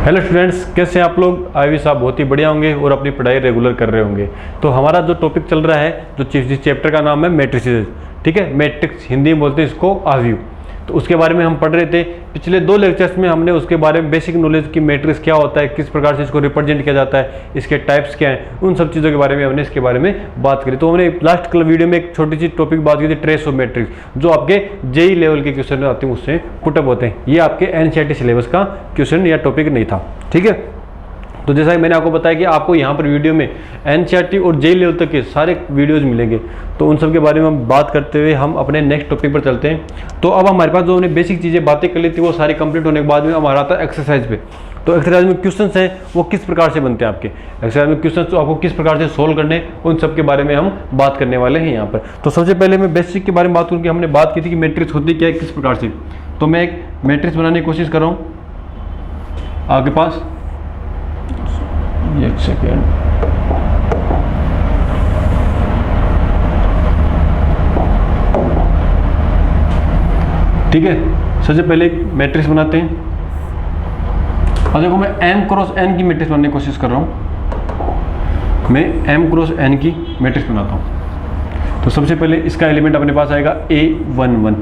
Hello students, कैसे हैं आप लोग। आईवी साहब बहुत ही बढ़िया होंगे और अपनी पढ़ाई रेगुलर कर रहे होंगे। तो हमारा जो टॉपिक चल रहा है, जिस चैप्टर का नाम है मैट्रिसेस, ठीक है। मैट्रिक्स हिंदी में बोलते हैं इसको आव्यूह। तो उसके बारे में हम पढ़ रहे थे पिछले 2 लेक्चर्स में। हमने उसके बारे में बेसिक नॉलेज की मैट्रिक्स क्या होता है, किस प्रकार से इसको रिप्रेजेंट किया जाता है, इसके टाइप्स क्या हैं, उन सब चीज़ों के बारे में हमने इसके बारे में बात करी। तो हमने लास्ट वीडियो में एक छोटी सी टॉपिक बात की थी, ट्रेस ऑफ मैट्रिक्स, जो आपके जेई लेवल के क्वेश्चन आते हैं उससे पुटअप होते हैं। ये आपके एनसीईआरटी सिलेबस का क्वेश्चन या टॉपिक नहीं था, ठीक है। तो जैसा कि मैंने आपको बताया कि आपको यहाँ पर वीडियो में एनसीईआरटी और जेई लेवल तक के सारे वीडियोज़ मिलेंगे। तो उन सब के बारे में हम बात करते हुए हम अपने नेक्स्ट टॉपिक पर चलते हैं। तो अब हमारे पास जो हमने बेसिक चीज़ें बातें कर ली थी वो सारी कंप्लीट होने के बाद में हमारा आता है एक्सरसाइज पे। तो एक्सरसाइज में क्वेश्चंस हैं वो किस प्रकार से बनते हैं आपके एक्सरसाइज में क्वेश्चंस, तो आपको किस प्रकार से सोल्व करने, उन सब के बारे में हम बात करने वाले हैं यहाँ पर। तो सबसे पहले मैं बेसिक के बारे में बात करूँ कि हमने बात की थी कि मैट्रिक्स होती क्या है, किस प्रकार से। तो मैं एक मैट्रिक्स बनाने की कोशिश कर रहा हूँ आपके पास, एक सेकेंड। ठीक है, सबसे पहले एक मैट्रिक्स बनाते हैं। और देखो मैं m क्रॉस n की मैट्रिक्स बनाने की कोशिश कर रहा हूं। मैं m क्रॉस n की मैट्रिक्स बनाता हूं। तो सबसे पहले इसका एलिमेंट अपने पास आएगा a11,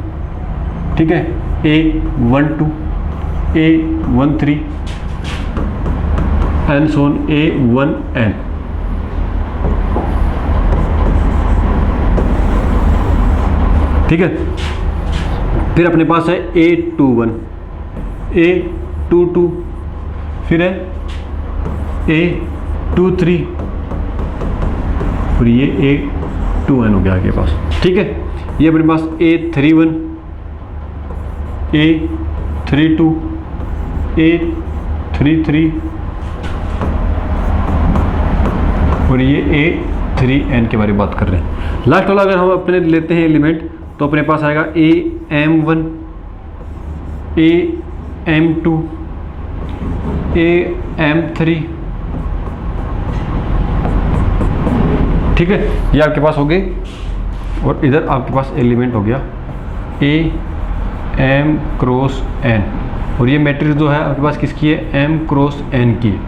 ठीक है, a12, a13 and so on a1n। ठीक है, फिर अपने पास है a21, a22, फिर है a23 और ये a2n हो गया आपके पास, ठीक है। ये अपने पास a31, a32, a33 और ये a3n के बारे में बात कर रहे हैं। लास्ट वाला अगर हम अपने लेते हैं एलिमेंट तो अपने पास आएगा am1, am2, am3, ठीक है, ये आपके पास हो गए। और इधर आपके पास एलिमेंट हो गया am क्रॉस n, और ये मैट्रिक्स जो है आपके पास किसकी है, m क्रॉस n की,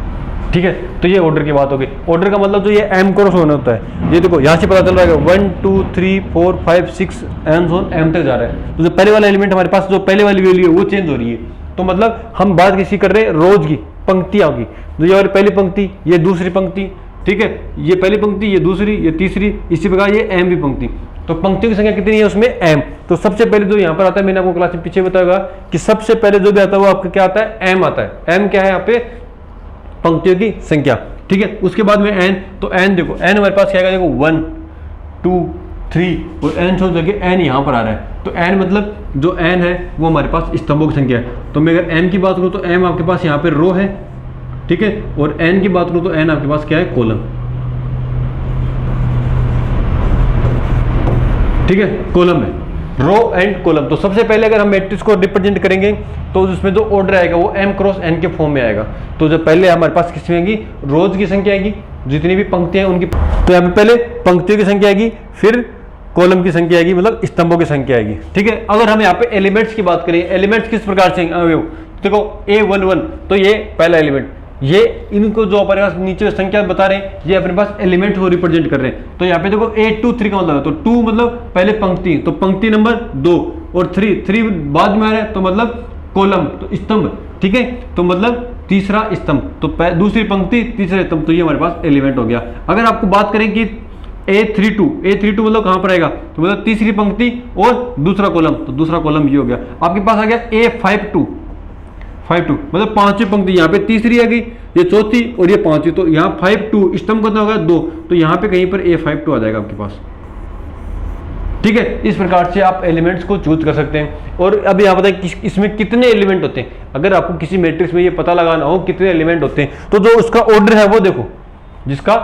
ठीक है। तो ये ऑर्डर की बात हो गई। ऑर्डर का मतलब जो ये m क्रॉस होना होता है, ये देखो यहाँ से पता चल रहा है 1 2 3 4 5 6 एंड सो ऑन m तक जा रहा है। तो जो पहले वाला एलिमेंट हमारे पास, जो पहले वाली वैल्यू है वो चेंज हो रही है। तो मतलब हम बात किसी कर रहे हैं रोज की पंक्तियां की, तो ये पहली पंक्ति, ये दूसरी पंक्ति, ठीक है, ये पहली पंक्ति, ये दूसरी, ये तीसरी, इसी प्रकार ये m भी पंक्ति। तो पंक्तियों की संख्या कितनी है उसमें m। तो सबसे पहले जो यहाँ पर आता है, मैंने आपको क्लास में पीछे बताया कि सबसे पहले जो भी आता है वो आपका क्या आता है, m आता है। m क्या है यहाँ पे, पंक्तियों की संख्या, ठीक है। उसके बाद में n, तो n देखो, n हमारे पास क्या आएगा, देखो 1 2 3 और n छोड़ करके n यहाँ पर आ रहा है। तो n मतलब जो n है वो हमारे पास स्तंभों की संख्या है। तो मैं अगर m की बात करूँ तो m आपके पास यहाँ पे रो है, ठीक है, और n की बात करूँ तो n आपके पास क्या है, कॉलम, ठीक है, कॉलम है, रो एंड कॉलम। तो सबसे पहले अगर हम मैट्रिक्स को रिप्रेजेंट करेंगे तो उसमें जो ऑर्डर आएगा वो m क्रॉस n के फॉर्म में आएगा। तो जो पहले हमारे पास किसमें आएगी, रोज की संख्या आएगी, जितनी भी पंक्तियां उनकी, तो यहाँ पे पहले पंक्तियों की संख्या आएगी, फिर कॉलम की संख्या आएगी, मतलब स्तंभों की संख्या आएगी, ठीक है। अगर हम यहाँ पे एलिमेंट्स की बात करें, एलिमेंट्स किस प्रकार से, देखो a11, तो ये पहला एलिमेंट, ये इनको जो अपने पास नीचे संख्या बता रहे हैं ये अपने पास एलिमेंट को रिप्रेजेंट कर रहे हैं। तो यहाँ पे देखो a23 का मतलब है, तो 2 मतलब पहले पंक्ति, तो पंक्ति नंबर 2, और 3 बाद में आ रहा है, तो मतलब कॉलम, तो स्तंभ, ठीक है, तो मतलब तीसरा स्तंभ, तो दूसरी पंक्ति तीसरा स्तंभ, तो ये हमारे पास एलिमेंट हो गया। अगर आपको बात करें कि a32 मतलब कहाँ पर आएगा, तो मतलब तीसरी पंक्ति और दूसरा कॉलम, तो दूसरा कॉलम ये हो गया। आपके पास आ गया a52 मतलब पांचवी पंक्ति, यहाँ पे तीसरी आ गई, ये चौथी और ये पांचवी, तो यहाँ 52 स्तंभ कितना होगा, 2, तो यहाँ पे कहीं पर a52 आ जाएगा आपके पास, ठीक है। इस प्रकार से आप एलिमेंट्स को चूज कर सकते हैं। और अब यहाँ बताएं कि इसमें कितने एलिमेंट होते हैं। अगर आपको किसी मैट्रिक्स में ये पता लगाना हो कितने एलिमेंट होते हैं, तो जो उसका ऑर्डर है वो देखो, जिसका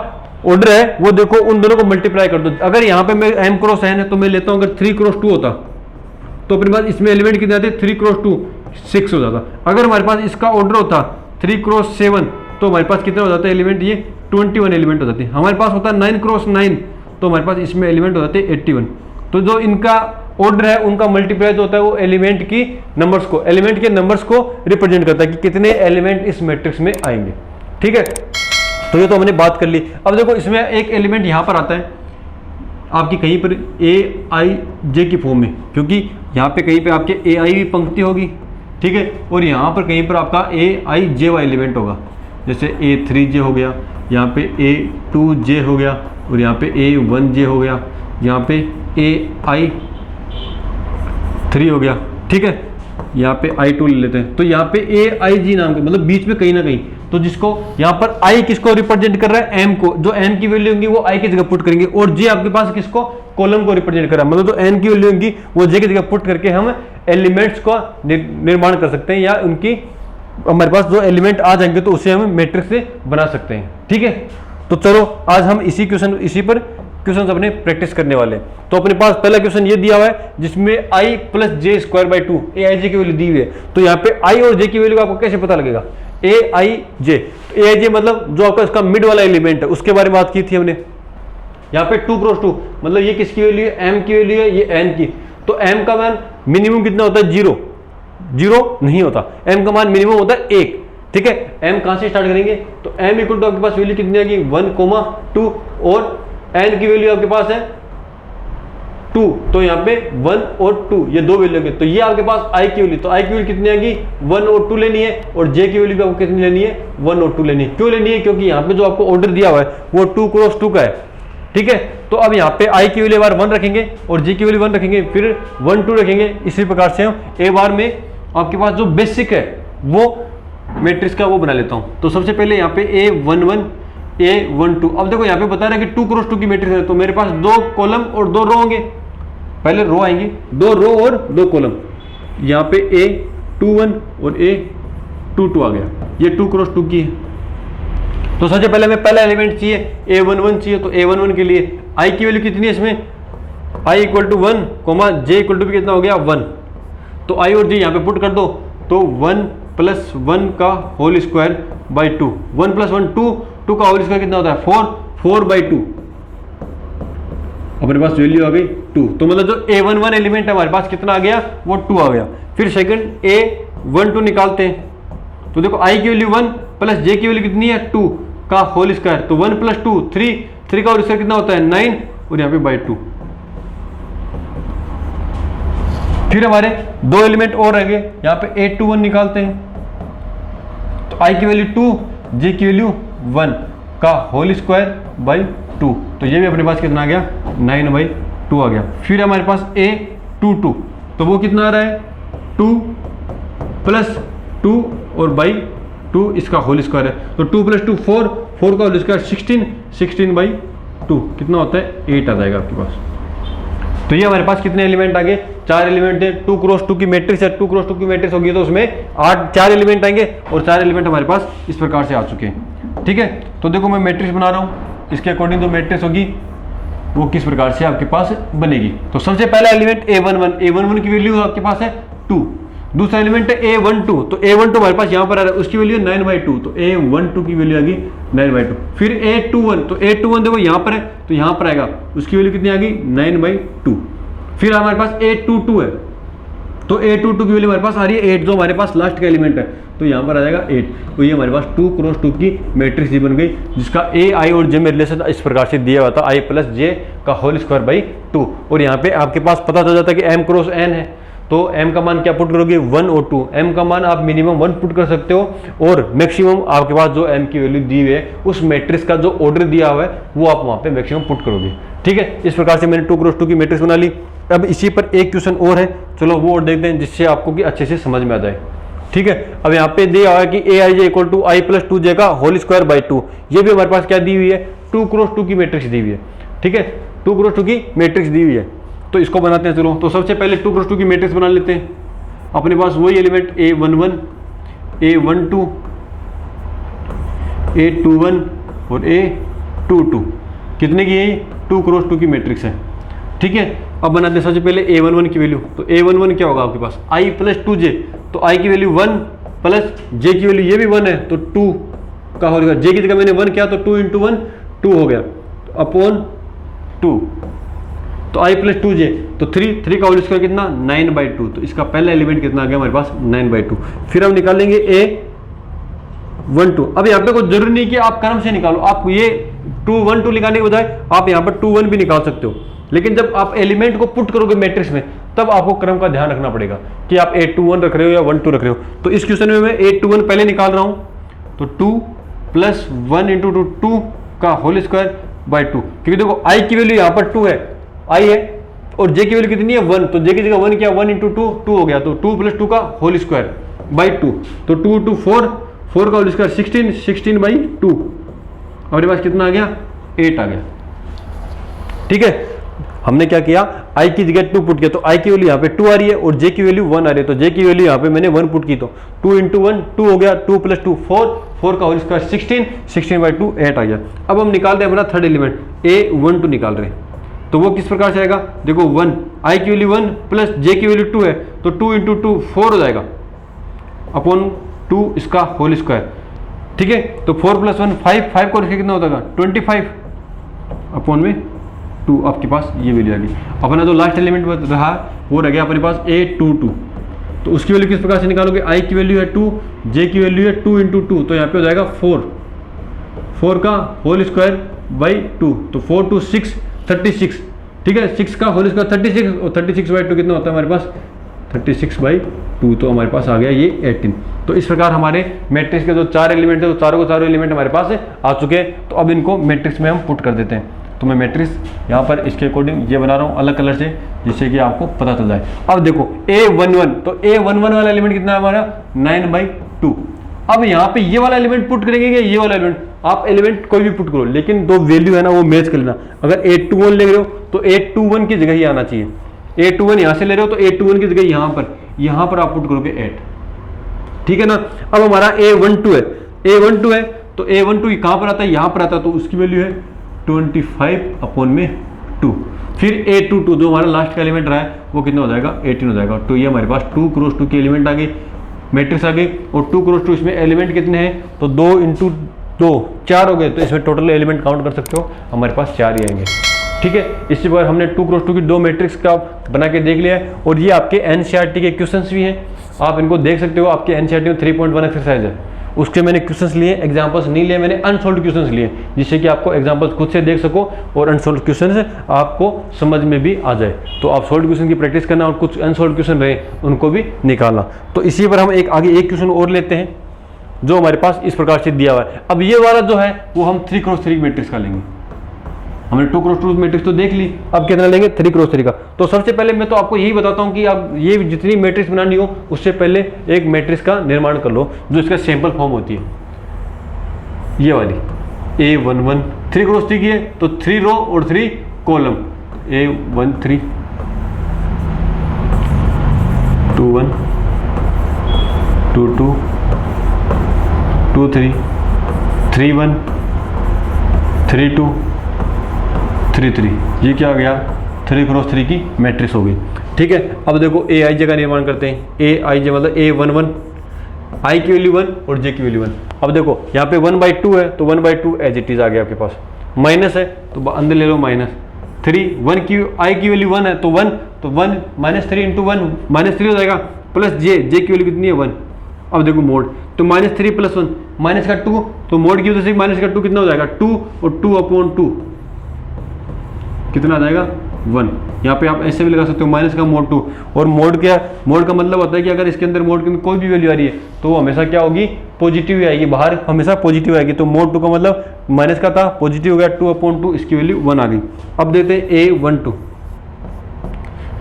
ऑर्डर है वो देखो, उन दोनों को मल्टीप्लाई कर दो। अगर यहाँ पे मैं m क्रॉस n है तो मैं लेता हूँ, अगर 3 क्रॉस 2 होता तो अपने पास इसमें एलिमेंट कितने आते, 3 क्रॉस 2 6 हो जाता। अगर हमारे पास इसका ऑर्डर होता 3 क्रॉस 7 तो हमारे पास कितना हो जाता है एलिमेंट, ये 21 एलिमेंट हो जाते हैं। हमारे पास होता है 9 क्रॉस 9 तो हमारे पास इसमें एलिमेंट हो जाते हैं 81। तो जो इनका ऑर्डर है उनका मल्टीप्लाई जो होता है वो एलिमेंट के नंबर्स को रिप्रेजेंट करता है कि कितने एलिमेंट इस मैट्रिक्स में आएंगे। ठीक है, तो ये तो हमने बात कर ली। अब देखो इसमें एक एलिमेंट यहां पर आता है आपकी कहीं पर AIJ की फॉर्म में, क्योंकि यहाँ पे कहीं पे आपके AI पंक्ति होगी, ठीक है, और यहाँ पर कहीं पर आपका AIJ वाला एलिमेंट होगा, जैसे A3J हो गया, यहाँ पे A2J हो गया, और यहाँ पे A1J हो गया, यहाँ पे AI3 हो गया। ठीक है, यहाँ पे I2 ले लेते हैं, तो यहाँ पे AIG नाम के मतलब बीच में कहीं ना कहीं, तो जिसको यहाँ पर I किसको रिप्रेजेंट कर रहा है, M को, जो M की वैल्यू होंगी वो I की जगह पुट करेंगे, और J आपके पास किसको, कॉलम को रिप्रेजेंट कर रहा है, मतलब जो N की वैल्यू होंगी वो J की जगह पुट करके हम एलिमेंट्स का निर्माण कर सकते हैं, या उनकी हमारे पास जो एलिमेंट आ जाएंगे तो उसे हम मैट्रिक्स से बना सकते हैं। ठीक है, तो चलो आज हम इसी पर क्वेश्चन अपने प्रैक्टिस करने वाले हैं। तो अपने पास पहला क्वेश्चन ये दिया हुआ है जिसमें I + J² 2 AIJ की वैल्यू दी हुई है, तो यहाँ पे I और J की वैल्यू आपको कैसे पता लगेगा, AIJ मतलब जो आपका इसका मिड वाला एलिमेंट है उसके बारे में बात की थी हमने। यहाँ पे 2 × 2 मतलब ये किसकी वैल्यू है, M की वैल्यू है, ये N की, तो M का मान मिनिमम कितना होता है, 0 नहीं होता, M का मान मिनिमम होता है 1। ठीक है, M कहां से स्टार्ट करेंगे, तो M इक्वल टू आपके पास वैल्यू कितनी आएगी 1, 2, और N की वैल्यू आपके पास है 2, तो यहाँ पे 1 और 2 ये दो वैल्यू होंगे, तो ये आपके पास I की वैल्यू, तो I की वैल्यू कितनी आएगी 1 और 2 लेनी है, और J की वैल्यू भी आपको कितनी लेनी है 1 और 2 लेनी है। क्यों लेनी है, क्योंकि यहाँ पे जो आपको ऑर्डर दिया हुआ है वो 2 × 2 का है। ठीक है, तो अब यहाँ पे I की वैल्यू बार 1 रखेंगे और J की वैल्यू 1 रखेंगे, फिर 1, 2 रखेंगे। इसी प्रकार से हम A बार में आपके पास जो बेसिक है वो मैट्रिक्स का वो बना लेता हूँ। तो सबसे पहले यहाँ पे A11 A12, अब देखो यहाँ पे बता रहा है कि 2 × 2 की मैट्रिक्स है, तो मेरे पास 2 कॉलम और 2 रो होंगे, पहले रो आएंगे, 2 रो और 2 कॉलम, यहाँ पे A21 और A22 आ गया, ये 2 × 2 की है। तो सबसे पहले हमें पहला एलिमेंट चाहिए A11 चाहिए, तो A11 के लिए I की वैल्यू कितनी है इसमें, I = 1, J = भी कितना हो गया 1, तो I और J यहाँ पे पुट कर दो, तो 1 + 1 का होल स्क्वायर बाई 2, 1 + 1 2 का होल स्क्वायर कितना होता है 4/2, अपने पास वैल्यू आ गई 2। तो मतलब जो A11 एलिमेंट है हमारे पास कितना आ गया, वो 2 आ गया। फिर सेकंड A12 निकालते हैं, तो देखो I की वैल्यू 1 + J की वैल्यू कितनी है 2 का होल स्क्वायर, तो 1 + 2 3 का होल स्क्वायर कितना होता है 9, और यहाँ पे बाई 2। फिर हमारे दो एलिमेंट और रह गए, यहाँ पे A21 निकालते हैं, तो I की वैल्यू 2, J की वैल्यू 1 का होल स्क्वायर बाई 2, तो ये भी अपने पास कितना आ गया 9/2 आ गया। फिर हमारे पास A22, तो वो कितना आ रहा है 2 + 2 और बाई 2 इसका होल स्क्वायर है, तो 2 + 2 4 का होल स्क्वायर 16/2 कितना होता है 8 आ जाएगा आपके पास। तो ये हमारे पास कितने एलिमेंट आ गए, 4 एलिमेंट है, 2 × 2 की मैट्रिक्स है, 2 × 2 की मैट्रिक्स होगी तो उसमें 4 एलिमेंट आएंगे, और 4 एलिमेंट हमारे पास इस प्रकार से आ चुके हैं। ठीक है, तो देखो मैं मैट्रिक्स बना रहा हूँ, इसके अकॉर्डिंग जो मैट्रिक्स होगी वो किस प्रकार से आपके पास बनेगी। तो सबसे पहला एलिमेंट A11 की वैल्यू आपके पास है 2, दूसरा एलिमेंट है A12, तो A12 हमारे पास यहाँ पर आ रहा है, उसकी वैल्यू 9/2, तो A12 की वैल्यू आ गई 9/2। फिर A21, तो A21 देखो यहाँ पर है, तो यहाँ पर आएगा, उसकी वैल्यू कितनी आ गई 9/2। फिर हमारे पास A22 है, तो A22 की वैल्यू हमारे पास आ रही है 8, जो हमारे पास लास्ट का एलिमेंट है, तो यहाँ पर आ जाएगा 8। तो ये हमारे पास 2 × 2 की मैट्रिक्स बन गई, जिसका A I और J में रिलेशन इस प्रकार से दिया हुआ था, I + J का होल स्क्वायर बाई 2। और यहाँ पे आपके पास पता चल जाता है कि M × N है, तो M का मान क्या पुट करोगे 1 और 2, M का मान आप मिनिमम 1 पुट कर सकते हो, और मैक्सिमम आपके पास जो M की वैल्यू दी हुई है उस मैट्रिक्स का जो ऑर्डर दिया हुआ है वो आप वहाँ पे मैक्सिमम पुट करोगे। ठीक है, इस प्रकार से मैंने 2 × 2 की मैट्रिक्स बना ली। अब इसी पर एक क्वेश्चन और है, चलो वो और देखते हैं जिससे आपको कि अच्छे से समझ में आ जाए। ठीक है, अब यहाँ पे दिया हुआ है कि AIJ = I + 2J का होल स्क्वायर बाई 2, ये भी हमारे पास क्या दी हुई है 2 × 2 की मैट्रिक्स दी हुई है। ठीक है, 2 × 2 की मैट्रिक्स दी हुई है, तो इसको बनाते हैं। चलो, तो सबसे पहले 2 × 2 की मैट्रिक्स बना लेते हैं। अपने पास वही एलिमेंट A11 A12 A21 और A22 कितने की है, 2 × 2 की मैट्रिक्स है। ठीक है, अब बनाते हैं सबसे पहले A11 की वैल्यू, तो A11 क्या होगा आपके पास I + 2J, तो I की वैल्यू 1 + J की वैल्यू ये भी 1 है, तो 2 का हो जाएगा, J की जगह मैंने 1 किया तो 2 × 1 2 हो गया, अपॉन 2। तो i प्लस 2j, तो 3 का होल स्क्वायर कितना 9/2, तो इसका पहला एलिमेंट कितना आ गया हमारे पास 9/2। फिर हम निकालेंगे a12। अब यहाँ पे कोई जरूरी नहीं कि आप क्रम से निकालो, आप ये 2 1 2 निकालने के बजाय आप यहाँ पर 2 1 भी निकाल सकते हो, लेकिन जब आप एलिमेंट को पुट करोगे मैट्रिक्स में तब आपको क्रम का ध्यान रखना पड़ेगा कि आप 821 रख रहे हो या 12 रख रहे हो। तो इस क्वेश्चन में मैं 821 पहले निकाल रहा हूं, तो 2 प्लस 1 इंटू 2 का होल स्क्वायर बाई 2, क्योंकि देखो i की वैल्यू यहाँ पर 2 है, i है, और j की वैल्यू कितनी है 1, तो j की जगह 1 क्या 1 इंटू 2 हो गया, तो 2 प्लस 2 का होल स्क्वायर बाई 2, तो 2 2 4 का होल स्क्वायर 16 बाई 2, हमारे पास कितना आ गया 8 आ गया। ठीक है, हमने क्या किया i की जगह 2 पुट किया, तो i की वैल्यू यहाँ पे 2 आ रही है और j की वैल्यू 1 आ रही है, तो j की वैल्यू यहाँ पे मैंने 1 पुट की, तो 2 इंटू 1 2 हो गया, 2 प्लस 2 4 का होल स्क्वायर 16 बाई 2 8 आ गया। अब हम निकाल रहे हैं अपना थर्ड एलिमेंट a12 निकाल रहे हैं, तो वो किस प्रकार से आएगा, देखो 1 i की वैल्यू 1 प्लस j की वैल्यू 2 है, तो 2 इंटू 2 4 हो जाएगा अपॉन 2 इसका होल स्क्वायर। ठीक है, तो 4 प्लस 1 5 का कितना होता 25 अपॉन में 2, आपके पास ये वैल्यू आ गई। अपना जो लास्ट एलिमेंट रहा वो रह गया अपने पास a22, तो उसकी वैल्यू किस प्रकार से निकालोगे, i की वैल्यू है 2, j की वैल्यू है 2 इंटू 2, तो यहाँ पे हो जाएगा 4 का होल स्क्वायर बाई 2, तो 4 2 6 36। ठीक है, 6 का होल स्क्वायर 36 और 36 बाई 2 कितना होता है हमारे पास 36 बाई 2, तो हमारे पास आ गया ये 18। तो इस प्रकार हमारे मैट्रिक्स के जो 4 एलिमेंट है, तो चारों के चारों एलिमेंट हमारे पास आ चुके हैं। तो अब इनको मैट्रिक्स में हम पुट कर देते हैं। तो मैं मैट्रिक्स यहाँ पर इसके अकॉर्डिंग ये बना रहा हूँ अलग कलर से, जिससे कि आपको पता चल जाए। अब देखो a11, तो a11 वाला एलिमेंट कितना है हमारा 9/2। अब यहाँ पे ये वाला एलिमेंट पुट करेंगे या ये वाला एलिमेंट, आप एलिमेंट कोई भी पुट करो, लेकिन दो वैल्यू है ना वो मैच कर लेना। अगर 821 ले रहे हो तो 821 की जगह ही आना चाहिए, 821 यहाँ से ले रहे हो तो 821 की जगह यहाँ पर आप पुट करोगे 8। ठीक है ना। अब हमारा a12 है, तो a12 कहाँ पर आता है, यहाँ पर आता है, तो उसकी वैल्यू है 25 अपॉन में 2। फिर a22 जो हमारा लास्ट का एलिमेंट रहा है वो कितना हो जाएगा 18 हो जाएगा। तो ये हमारे पास 2 क्रॉस 2 की एलिमेंट आ गई, मैट्रिक्स आ गई, और 2 क्रॉस 2 इसमें एलिमेंट कितने हैं, तो 2 इंटू 2 4 हो गए, तो इसमें टोटल एलिमेंट काउंट कर सकते हो, हमारे पास 4 ही आएंगे। ठीक है, इसी पर हमने 2 क्रॉस 2 की 2 मैट्रिक्स का बना के देख लिया है, और ये आपके एनसीईआरटी के क्वेश्चंस भी हैं, आप इनको देख सकते हो। आपके एनसीईआरटी में 3.1 एक्सरसाइज है, उसके मैंने क्वेश्चंस लिए, एग्जांपल्स नहीं लिए, मैंने अनसॉल्व्ड क्वेश्चंस लिए, जिससे कि आपको एग्जांपल्स खुद से देख सको और अनसॉल्व्ड क्वेश्चंस आपको समझ में भी आ जाए। तो आप सॉल्व्ड क्वेश्चन की प्रैक्टिस करना और कुछ अनसॉल्व्ड क्वेश्चन रहे उनको भी निकालना। तो इसी पर हम आगे एक क्वेश्चन और लेते हैं जो हमारे पास इस प्रकार से दिया हुआ है। अब ये वाला जो है वो हम 3 क्रॉस 3 मैट्रिक्स का लेंगे। हमने 2 क्रॉस 2 मैट्रिक्स तो देख ली, अब कितना लेंगे 3 क्रॉस 3 का। तो सबसे पहले मैं तो आपको यही बताता हूँ कि आप ये जितनी मैट्रिक्स बनानी हो उससे पहले एक मैट्रिक्स का निर्माण कर लो जो इसका सैंपल फॉर्म होती है, ये वाली a11 3 क्रॉस 3 की है, तो 3 रो और 3 कॉलम, a13 21 22 23 31 32 33, ये क्या हो गया 3 क्रॉस 3 की मैट्रिक्स हो गई। ठीक है, अब देखो aij का निर्माण करते हैं। aij मतलब a11, i की वैल्यू 1 और j की वैल्यू 1। अब देखो यहाँ पे 1/2 है, तो 1/2 एज इट इज आ गया आपके पास। माइनस है तो अंदर ले लो -3, 1 की i की वैल्यू 1 है तो 1, तो 1 -3 इंटू 1 -3 हो जाएगा, प्लस j की वैल्यू कितनी है 1। अब देखो मोड, तो -3 + 1 माइनस का 2, तो मोड की वजह से माइनस का 2 कितना हो जाएगा 2, और 2/2 कितना आ जाएगा 1। यहाँ पे आप ऐसे भी लगा सकते हो माइनस का मोड 2, और मोड का मतलब होता है कि अगर इसके अंदर मोड के अंदर कोई भी वैल्यू आ रही है तो वो हमेशा क्या होगी पॉजिटिव ही आएगी, बाहर हमेशा पॉजिटिव आएगी। तो मोड 2 का मतलब माइनस का था, पॉजिटिव हो गया 2/2, इसकी वैल्यू 1 आ गई। अब देते हैं a12।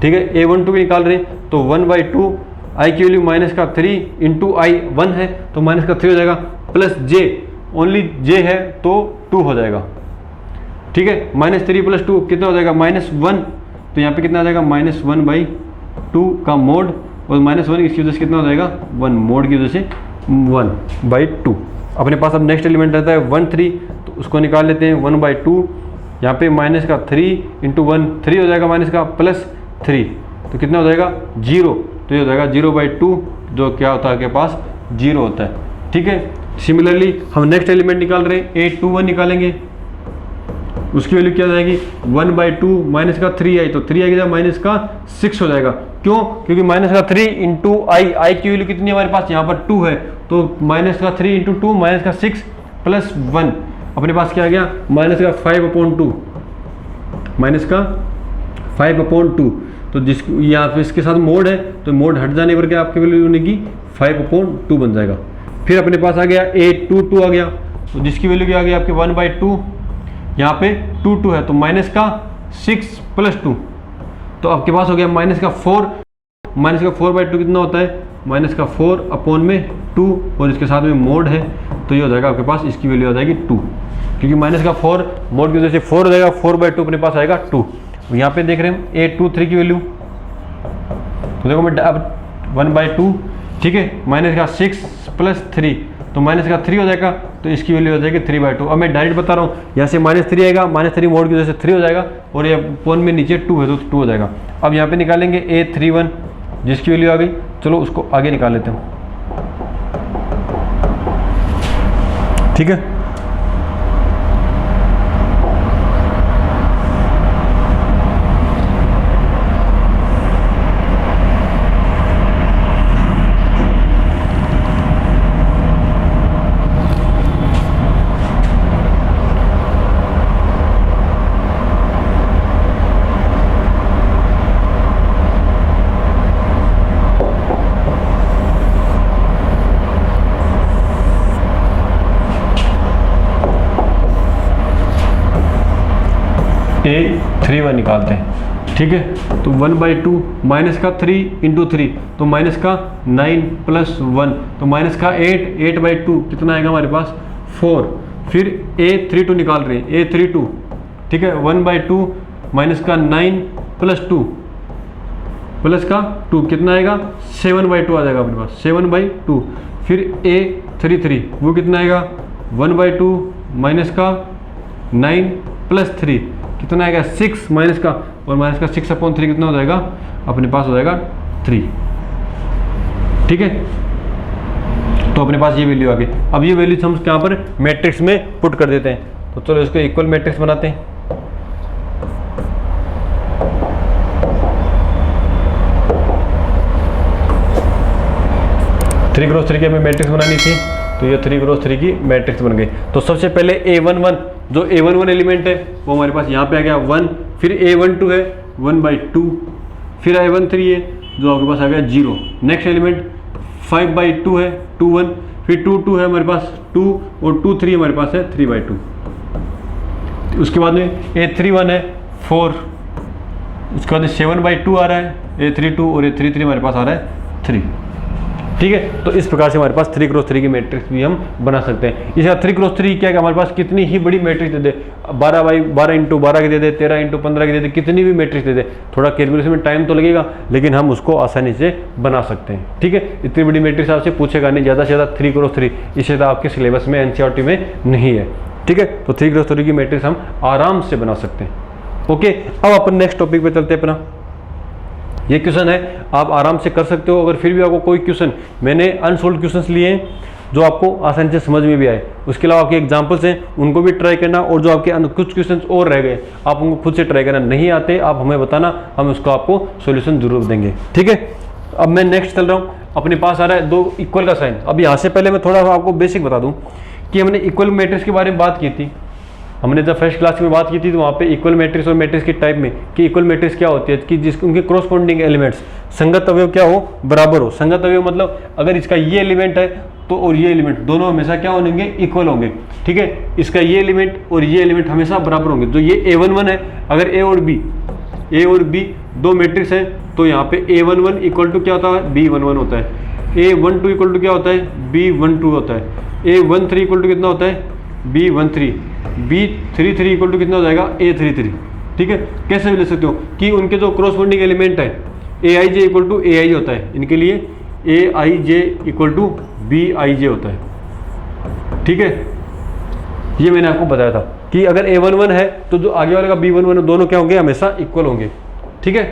ठीक है, a12 की निकाल रहे हैं, तो 1/2 i की वैल्यू -3 इंटू i 1 है तो -3 हो जाएगा, प्लस j ओनली j है तो 2 हो जाएगा। ठीक है, -3 + 2 कितना हो जाएगा -1, तो यहाँ पे कितना आ जाएगा -1/2 का मोड, और -1 इसकी वजह से कितना हो जाएगा 1, मोड की वजह से 1/2। अपने पास अब नेक्स्ट एलिमेंट रहता है 13, तो उसको निकाल लेते हैं 1/2, यहाँ पे -3 इंटू 1 3 हो जाएगा, माइनस का प्लस 3, तो कितना हो जाएगा 0, तो ये हो जाएगा 0/2, जो क्या होता है आपके पास 0 होता है। ठीक है, सिमिलरली हम नेक्स्ट एलिमेंट निकाल रहे हैं a21 निकालेंगे, उसकी वैल्यू क्या हो जाएगी 1/2 माइनस का 3 आई, तो 3 आई माइनस का 6 हो जाएगा। क्यों? क्योंकि माइनस का 3 इंटू आई की वैल्यू कितनी है हमारे पास, यहाँ पर 2 है, तो माइनस का 3 इंटू 2 माइनस का 6 प्लस 1 अपने पास क्या आ गया माइनस का 5/2, माइनस का 5/2। तो जिस यहाँ पे इसके साथ मोड है तो मोड हट जाने पर क्या आपकी वैल्यू बनेगी 5/2 बन जाएगा। फिर अपने पास आ गया a22 आ गया, तो जिसकी वैल्यू क्या आ गई आपके 1/2, यहाँ पे 2 है तो माइनस का 6 प्लस 2, तो आपके पास हो गया माइनस का 4, माइनस का 4/2 कितना होता है माइनस का 4/2, और इसके साथ में मोड है तो ये हो जाएगा आपके पास, इसकी वैल्यू आ जाएगी 2, क्योंकि माइनस का 4 मोड की वजह से 4 हो जाएगा, 4/2 अपने पास आएगा 2। यहाँ पे देख रहे हैं a23 की वैल्यू, तो देखो मैं अब 1/2, ठीक है, माइनस का 6 प्लस 3, तो माइनस का 3 हो जाएगा, तो इसकी वैल्यू हो जाएगी 3/2। अब मैं डायरेक्ट बता रहा हूँ, यहाँ से -3 आएगा, -3 मोड की वजह से 3 हो जाएगा, और ये पोन में नीचे 2 है तो 2 हो जाएगा। अब यहाँ पे निकालेंगे a31 जिसकी वैल्यू आ गई, चलो उसको आगे निकाल लेते हैं, ठीक है। a31 निकालते हैं, ठीक है। तो 1/2 माइनस का 3 इंटू 3, तो माइनस का 9 प्लस 1, तो माइनस का 8/2 कितना आएगा हमारे पास 4। फिर a32 निकाल रहे हैं, a32, ठीक है, 1/2 माइनस का 9 प्लस 2 प्लस का 2 कितना आएगा 7/2 आ जाएगा अपने पास, 7/2। फिर a33 वो कितना आएगा 1/2 माइनस का 9 प्लस 3 कितना आएगा 6 माइनस का, और माइनस का 6/3 कितना हो जाएगा अपने पास हो जाएगा 3, ठीक है। तो अपने पास ये वैल्यू आ गई। अब ये वैल्यूज हम यहाँ पर मैट्रिक्स में पुट कर देते हैं, तो चलो इसको इक्वल मैट्रिक्स बनाते हैं। थ्री क्रॉस 3 की हमें मैट्रिक्स बनानी थी, तो ये 3 क्रॉस 3 की मैट्रिक्स बन गई। तो सबसे पहले a11 जो a11 एलिमेंट है वो हमारे पास यहाँ पे आ गया 1, फिर a12 है 1/2, फिर a13 है जो आपके पास आ गया 0, नेक्स्ट एलिमेंट 5/2 है 2 1, फिर 2 2 है हमारे पास 2, और 2 3 हमारे पास है 3/2। उसके बाद में a31 है 4, उसके बाद 7/2 आ रहा है a32, और a33 हमारे पास आ रहा है 3, ठीक है। तो इस प्रकार से हमारे पास 3 क्रॉस 3 की मैट्रिक्स भी हम बना सकते हैं। इसका 3 क्रॉस 3 क्या है, हमारे पास कितनी ही बड़ी मैट्रिक्स दे दे, 12/12 इंटू 12 की दे दे, 13 इंटू 15 की दे दे, कितनी भी मैट्रिक्स दे दे, थोड़ा कैलकुलेशन में टाइम तो लगेगा लेकिन हम उसको आसानी से बना सकते हैं, ठीक है। इतनी बड़ी मैट्रिक्स आपसे पूछेगा नहीं, ज़्यादा से ज़्यादा 3 क्रॉस 3, इससे ज़्यादा आपके सिलेबस में NCERT में नहीं है, ठीक है। तो 3 क्रॉस 3 की मैट्रिक्स हम आराम से बना सकते हैं, ओके। अब अपन नेक्स्ट टॉपिक पे चलते हैं अपना। ये क्वेश्चन है आप आराम से कर सकते हो, अगर फिर भी आपको कोई क्वेश्चन, मैंने अनसोल्व क्वेश्चंस लिए हैं जो आपको आसानी से समझ में भी आए, उसके अलावा आपके एग्जांपल्स हैं उनको भी ट्राई करना, और जो आपके कुछ क्वेश्चंस और रह गए आप उनको खुद से ट्राई करना, नहीं आते आप हमें बताना, हम उसको आपको सोल्यूशन जरूर देंगे, ठीक है। अब मैं नेक्स्ट चल रहा हूँ, अपने पास आ रहा है 2 इक्वल का साइन। अब यहाँ से पहले मैं थोड़ा आपको बेसिक बता दूँ कि हमने इक्वल मैट्रिक्स के बारे में बात की थी, हमने जब फर्स्ट क्लास में बात की थी तो वहाँ पे इक्वल मैट्रिक्स और मैट्रिक्स के टाइप में कि इक्वल मैट्रिक्स क्या होती है कि जिसके उनके क्रॉसपोंडिंग एलिमेंट्स संगत अवयव क्या हो बराबर हो। संगत अवयव मतलब अगर इसका ये एलिमेंट है तो और ये एलिमेंट दोनों हमेशा क्या होंगे इक्वल होंगे, ठीक है। इसका ये एलिमेंट और ये एलिमेंट हमेशा बराबर होंगे। जो ये a11 है, अगर a और b 2 मैट्रिक्स हैं तो यहाँ पे a11 इक्वल टू क्या होता है b11 होता है, a12 इक्वल टू क्या होता है b12 होता है, a13 इक्वल टू कितना होता है b13, b33 इक्वल टू कितना हो जाएगा a33, ठीक है। कैसे भी ले सकते हो कि उनके जो क्रॉसपोंडिंग एलिमेंट है aij इक्वल टू ai होता है, इनके लिए aij इक्वल टू bij होता है, ठीक है। ये मैंने आपको बताया था कि अगर a11 है तो जो आगे वाले का b11 दोनों क्या होंगे हमेशा इक्वल होंगे, ठीक है।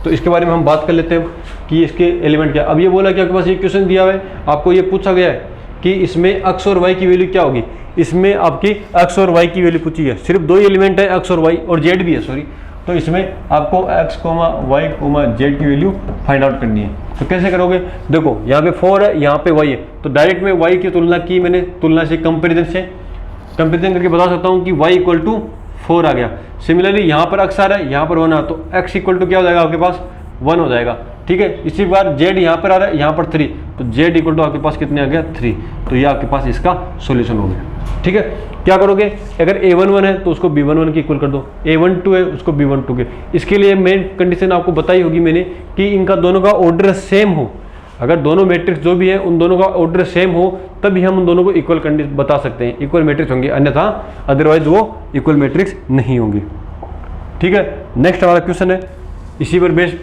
तो इसके बारे में हम बात कर लेते हैं कि इसके एलिमेंट क्या। अब ये बोला कि आपके पास ये क्वेश्चन दिया हुआ है, आपको ये पूछा गया है कि इसमें x और y की वैल्यू क्या होगी। इसमें आपकी एक्स और वाई की वैल्यू पूछी है, सिर्फ दो ही एलिमेंट है एक्स और वाई, और जेड भी है सॉरी, तो इसमें आपको एक्स वाई जेड की वैल्यू फाइंड आउट करनी है। तो कैसे करोगे, देखो यहाँ पे 4 है, यहाँ पे y है, तो डायरेक्ट में y की तुलना की मैंने, तुलना से कंपेरिजन करके बता सकता हूँ कि y इक्वल टू 4 आ गया। सिमिलरली यहाँ पर x आ रहा है, यहाँ पर 1 आ, तो x इक्वल टू क्या हो जाएगा आपके पास 1 हो जाएगा, ठीक है। इसी बार z यहाँ पर आ रहा है, यहाँ पर 3, तो z इक्वल टू आपके पास कितने आ गया 3, तो ये आपके पास इसका सोल्यूशन हो गया, ठीक है। क्या करोगे, अगर a11 है तो उसको b11 की इक्वल कर दो, a12 है उसको b12 के। इसके लिए मेन कंडीशन आपको बताई होगी मैंने कि इनका दोनों का ऑर्डर सेम हो, अगर दोनों मैट्रिक्स जो भी है उन दोनों का ऑर्डर सेम हो तभी हम उन दोनों को इक्वल कंडीशन बता सकते हैं, इक्वल मैट्रिक्स होंगे, अन्यथा अदरवाइज वो इक्वल मैट्रिक्स नहीं होंगी, ठीक है। नेक्स्ट हमारा क्वेश्चन है इसी पर बेस्ड,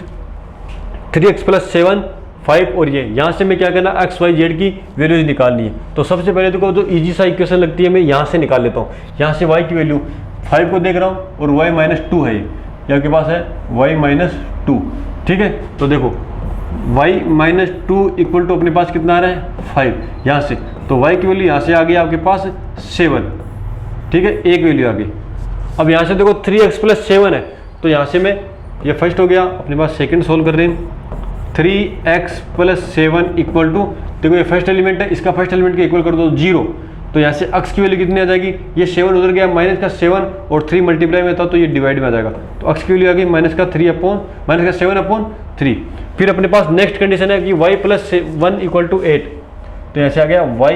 3x + 7 5 और ये यहाँ से मैं क्या करना, एक्स वाई जेड की वैल्यूज निकालनी है। तो सबसे पहले देखो जो इजी सा इक्वेशन लगती है मैं यहाँ से निकाल लेता हूँ, यहाँ से y की वैल्यू 5 को देख रहा हूँ और y - 2 है, ये आपके पास है y - 2, ठीक है। तो देखो y - 2 इक्वल टू अपने पास कितना आ रहा है 5 यहाँ से, तो y की वैल्यू यहाँ से आ गई आपके पास 7, ठीक है, एक वैल्यू आ गई। अब यहाँ से देखो 3x + 7 है, तो यहाँ से मैं ये फर्स्ट हो गया, अपने पास सेकंड सोल्व कर रहे हैं, 3x + 7 इक्वल टू, देखो ये फर्स्ट एलिमेंट है, इसका फर्स्ट एलिमेंट के इक्वल कर दो 0, तो यहाँ से x की वैल्यू कितनी आ जाएगी, ये 7 उधर गया, -7 और 3 मल्टीप्लाई में था तो ये डिवाइड में आ जाएगा, तो x की वैल्यू आ गई -7/3। फिर अपने पास नेक्स्ट कंडीशन है कि y + 1 इक्वल टू 8, तो यहाँ से आ गया y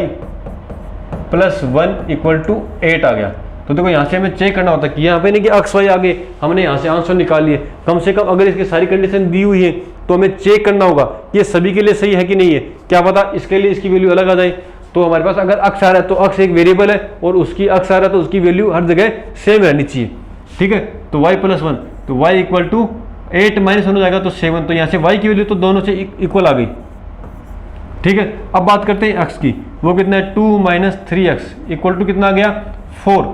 + 1 इक्वल टू 8 आ गया। तो देखो यहाँ से हमें चेक करना होता है कि यहाँ पे नहीं कि x y आ गए, हमने यहाँ से आंसर निकाल लिए, कम से कम अगर इसकी सारी कंडीशन दी हुई है तो हमें चेक करना होगा कि ये सभी के लिए सही है कि नहीं है, क्या पता इसके लिए इसकी वैल्यू अलग आ जाए। तो हमारे पास अगर x आ रहा है तो x एक वेरिएबल है और उसकी x आ रहा है तो उसकी वैल्यू हर जगह सेम रहनी चाहिए, ठीक है। तो y + 1, तो y इक्वल टू 8 - 1 हो जाएगा तो 7, तो यहाँ से y की वैल्यू तो दोनों से इक्वल आ गई, ठीक है। अब बात करते हैं x की, वो कितना है 2 - 3x इक्वल टू कितना आ गया 4,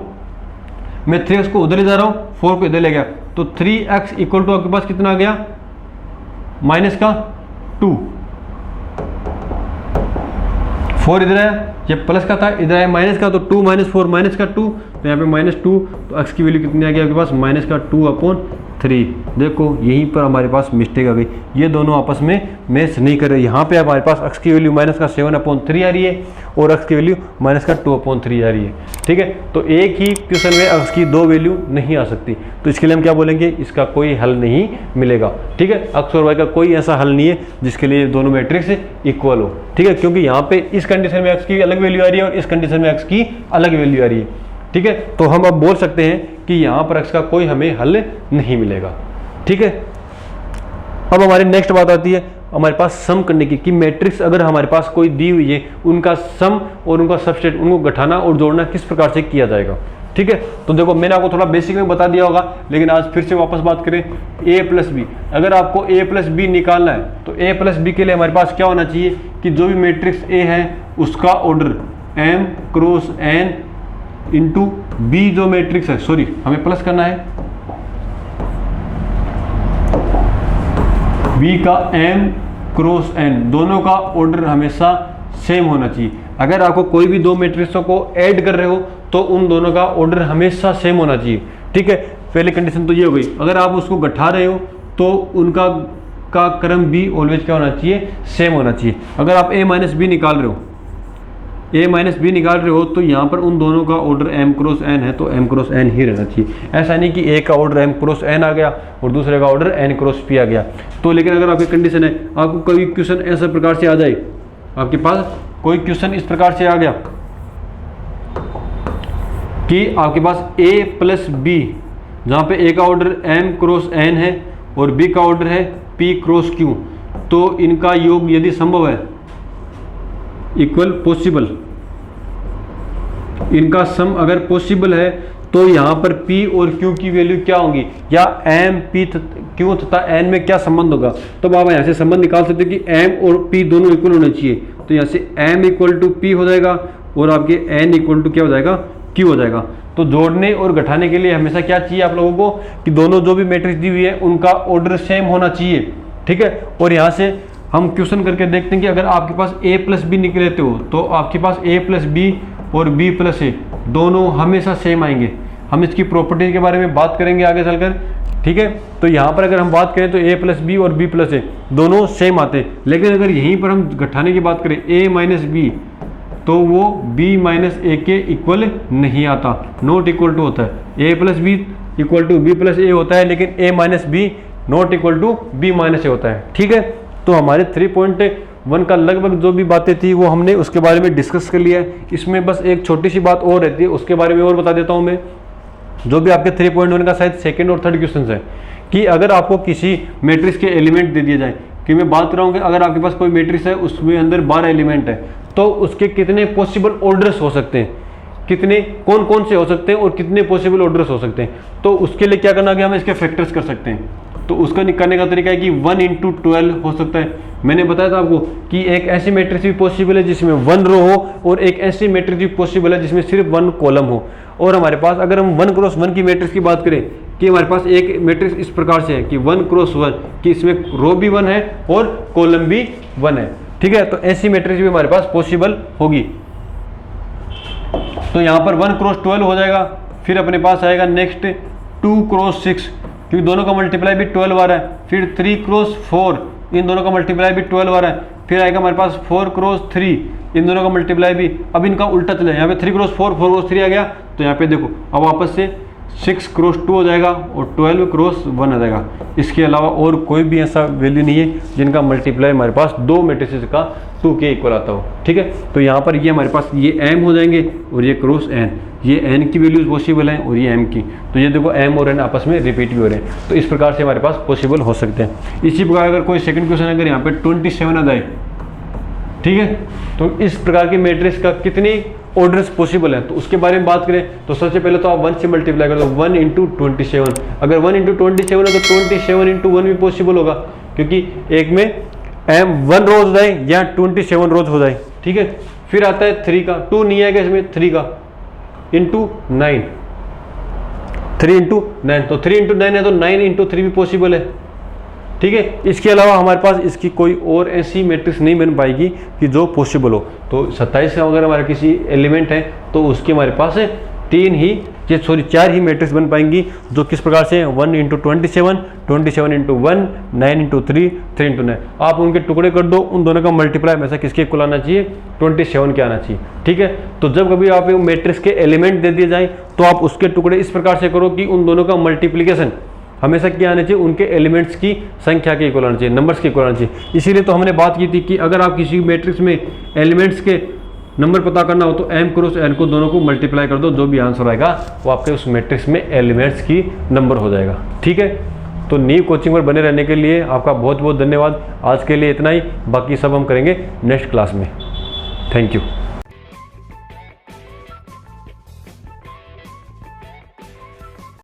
मैं 3x को उधर ले जा रहा हूँ, 4 को इधर ले गया, तो 3x इक्वल टू आपके पास कितना आ गया -2, 4 इधर है, ये प्लस का था, इधर है माइनस का, तो 2 - 4 -2, तो यहाँ पे -2, तो x की वैल्यू कितनी आ गई आपके पास -2/3। देखो यहीं पर हमारे पास मिस्टेक आ गई, ये दोनों आपस में मैच नहीं कर रहे, यहाँ पे हमारे पास x की वैल्यू -7/3 आ रही है और x की वैल्यू -2/3 आ रही है, ठीक है। तो एक ही क्वेश्चन में x की दो वैल्यू नहीं आ सकती, तो इसके लिए हम क्या बोलेंगे, इसका कोई हल नहीं मिलेगा, ठीक है। x और y का कोई ऐसा हल नहीं है जिसके लिए दोनों मैट्रिक्स इक्वल हो, ठीक है, क्योंकि यहाँ पे इस कंडीशन में x की अलग वैल्यू आ रही है और इस कंडीशन में x की अलग वैल्यू आ रही है, ठीक है। तो हम अब बोल सकते हैं कि यहाँ पर x का कोई हमें हल नहीं मिलेगा, ठीक है। अब हमारी नेक्स्ट बात आती है हमारे पास सम करने की, कि मैट्रिक्स अगर हमारे पास कोई दी हुई है उनका सम और उनका सबसेट, उनको घटाना और जोड़ना किस प्रकार से किया जाएगा, ठीक है। तो देखो मैंने आपको थोड़ा बेसिक में बता दिया होगा, लेकिन आज फिर से वापस बात करें, a + b, अगर आपको a + b निकालना है तो a + b के लिए हमारे पास क्या होना चाहिए कि जो भी मैट्रिक्स a है उसका order m × n into b, जो मैट्रिक्स है, सॉरी हमें प्लस करना है, b का m × n दोनों का ऑर्डर हमेशा सेम होना चाहिए। अगर आपको कोई भी दो मैट्रिक्सों को ऐड कर रहे हो तो उन दोनों का ऑर्डर हमेशा सेम होना चाहिए, ठीक है। पहले कंडीशन तो ये हो गई, अगर आप उसको घटा रहे हो तो उनका का क्रम भी ऑलवेज क्या होना चाहिए, सेम होना चाहिए। अगर आप a - b निकाल रहे हो, a - b निकाल रहे हो तो यहाँ पर उन दोनों का ऑर्डर m × n है, तो m × n ही रहना चाहिए। ऐसा नहीं कि एक का ऑर्डर m × n आ गया और दूसरे का ऑर्डर n × p आ गया। तो लेकिन अगर आपकी कंडीशन है, आपको कोई क्वेश्चन ऐसा प्रकार से आ जाए, आपके पास कोई क्वेश्चन इस प्रकार से आ गया कि आपके पास a + b, जहाँ पे a का ऑर्डर m × n है और b का ऑर्डर है p × q, तो इनका योग यदि संभव है इक्वल पॉसिबल, इनका सम अगर पॉसिबल है तो यहाँ पर p और q की वैल्यू क्या होंगी, या m p q तथा n में क्या संबंध होगा। तो आप यहाँ से संबंध निकाल सकते हो कि m और p दोनों इक्वल होने चाहिए, तो यहाँ से m = p हो जाएगा और आपके n = क्या हो जाएगा, q हो जाएगा। तो जोड़ने और घटाने के लिए हमेशा क्या चाहिए आप लोगों को कि दोनों जो भी मैट्रिक्स दी हुई है उनका ऑर्डर सेम होना चाहिए, ठीक है। और यहाँ से हम क्वेश्चन करके देखते हैं कि अगर आपके पास a + b निकल लेते हो तो आपके पास a + b और b + a दोनों हमेशा सेम आएंगे। हम इसकी प्रॉपर्टी के बारे में बात करेंगे आगे चलकर, ठीक है। तो यहाँ पर अगर हम बात करें तो a प्लस बी और b प्लस ए दोनों सेम आते हैं, लेकिन अगर यहीं पर हम घटाने की बात करें a माइनस बी, तो वो b माइनस ए के इक्वल नहीं आता, नॉट इक्वल टू होता है। a plus B equal to B plus A होता है, लेकिन a minus B not equal to B minus A होता है, ठीक है। तो हमारे 3.1 का लगभग जो भी बातें थी वो हमने उसके बारे में डिस्कस कर लिया है। इसमें बस एक छोटी सी बात और रहती है, उसके बारे में और बता देता हूँ मैं, जो भी आपके 3.1 का शायद सेकंड और थर्ड क्वेश्चन है, कि अगर आपको किसी मैट्रिक्स के एलिमेंट दे दिए जाए, कि मैं बात कर रहा हूँ कि अगर आपके पास कोई मैट्रिक्स है उसमें अंदर 12 एलिमेंट है, तो उसके कितने पॉसिबल ऑर्डर्स हो सकते हैं, कितने कौन कौन से हो सकते हैं और कितने पॉसिबल ऑर्डर्स हो सकते हैं। तो उसके लिए क्या करना है कि हम इसके फैक्टर्स कर सकते हैं। तो उसका निकालने का तरीका है कि 1 × 12 हो सकता है। मैंने बताया था आपको कि एक ऐसी मैट्रिक्स भी पॉसिबल है जिसमें 1 रो हो, और एक ऐसी मैट्रिक्स भी पॉसिबल है जिसमें सिर्फ 1 कॉलम हो। और हमारे पास अगर हम 1 × 1 की मैट्रिक्स की बात करें, कि हमारे पास एक मैट्रिक्स इस प्रकार से है कि 1 × 1, कि इसमें रो भी 1 है और कॉलम भी 1 है, ठीक है। तो ऐसी मैट्रिक्स भी हमारे पास पॉसिबल होगी। तो यहाँ पर 1 × 12 हो जाएगा। फिर अपने पास आएगा नेक्स्ट 2 × 6, क्योंकि दोनों का मल्टीप्लाई भी 12 आ रहा है। फिर 3 × 4, इन दोनों का मल्टीप्लाई भी 12 आ रहा है। फिर आएगा हमारे पास 4 × 3, इन दोनों का मल्टीप्लाई भी। अब इनका उल्टा चले, यहाँ पे 3 × 4, 4 × 3 आ गया, तो यहाँ पे देखो अब वापस से 6 × 2 हो जाएगा और 12 × 1 आ जाएगा। इसके अलावा और कोई भी ऐसा वैल्यू नहीं है जिनका मल्टीप्लाई हमारे पास दो मैट्रिसेस का 2 के इक्वल आता हो, ठीक है। तो यहाँ पर ये हमारे पास ये m हो जाएंगे और ये क्रॉस n, ये n की वैल्यूज पॉसिबल हैं और ये m की। तो ये देखो m और n आपस में रिपीट भी हो रहे हैं। तो इस प्रकार से हमारे पास पॉसिबल हो सकते हैं। इसी प्रकार अगर कोई सेकंड क्वेश्चन अगर यहाँ पे 27 आ जाए, ठीक है, तो इस प्रकार की मैट्रिक्स का कितनी ऑर्डर्स पॉसिबल है, तो उसके बारे में बात करें तो सबसे पहले तो आप 1 से मल्टीप्लाई कर दो, 1 × 27। अगर 1 × 27 है तो 27 × 1 भी पॉसिबल होगा, क्योंकि एक में m 1 रोज हो जाए या 27 रोज हो जाए, ठीक है। फिर आता है 3 का, 2 नहीं आएगा इसमें, 3 का इंटू 9, 3 × 9, तो 3 × 9 है तो 9 × 3 भी पॉसिबल है, ठीक है। इसके अलावा हमारे पास इसकी कोई और ऐसी मैट्रिक्स नहीं बन पाएगी कि जो पॉसिबल हो। तो 27 का अगर हमारा किसी एलिमेंट है तो उसके हमारे पास 4 ही मैट्रिक्स बन पाएंगी, जो किस प्रकार से 1 × 27, 27 × 1, 9 × 3, 3 × 9। आप उनके टुकड़े कर दो, उन दोनों का मल्टीप्लाई हमेशा किसके इक्वल आना चाहिए, 27 के आना चाहिए, ठीक है। तो जब कभी आप मैट्रिक्स के एलिमेंट दे दिए जाए तो आप उसके टुकड़े इस प्रकार से करो कि उन दोनों का मल्टीप्लीकेशन हमेशा क्या आना चाहिए, उनके एलिमेंट्स की संख्या के इक्वल आना चाहिए, नंबर्स के इक्वल आना चाहिए। इसीलिए तो हमने बात की थी कि अगर आप किसी मैट्रिक्स में एलिमेंट्स के नंबर पता करना हो तो m × n को दोनों को मल्टीप्लाई कर दो, जो भी आंसर आएगा वो आपके उस मैट्रिक्स में एलिमेंट्स की नंबर हो जाएगा, ठीक है। तो न्यू कोचिंग पर बने रहने के लिए आपका बहुत बहुत धन्यवाद। आज के लिए इतना ही, बाकी सब हम करेंगे नेक्स्ट क्लास में। Thank you.